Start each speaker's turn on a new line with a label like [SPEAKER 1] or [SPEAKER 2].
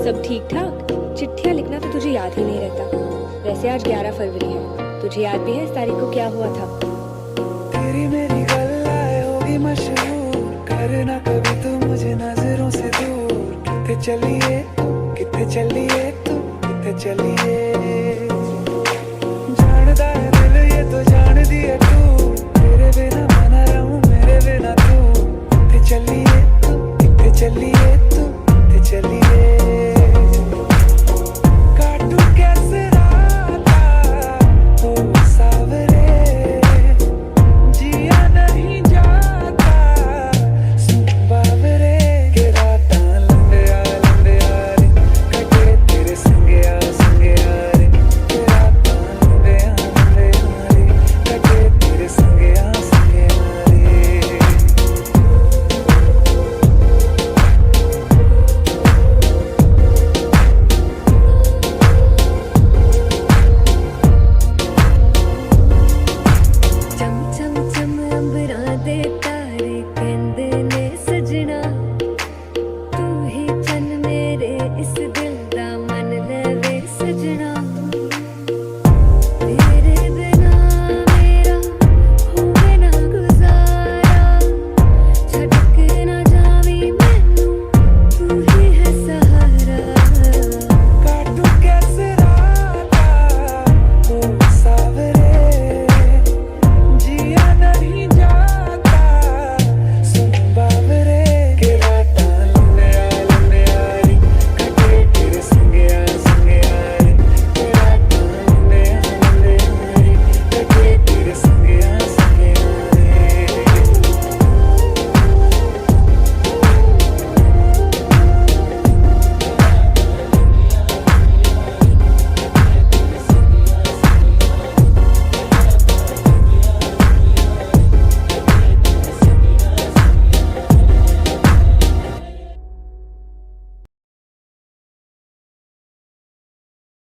[SPEAKER 1] सब ठीक ठाक? चिट्ठियाँ लिखना तो तुझे याद ही नहीं रहता। वैसे आज 11 फरवरी है, तुझे याद भी है इस तारीख को क्या हुआ था?
[SPEAKER 2] तेरी मेरी गल्लाए होगी मशहूर, करना कभी तू मुझे नजरों से दूर। कितने चलिए कितने चलिए तू कितने चलिए, जानदा है दिल ये तो जान दिया तू, तेरे बिना मैं ना रहूं मेरे बिना तू। कितने चलिए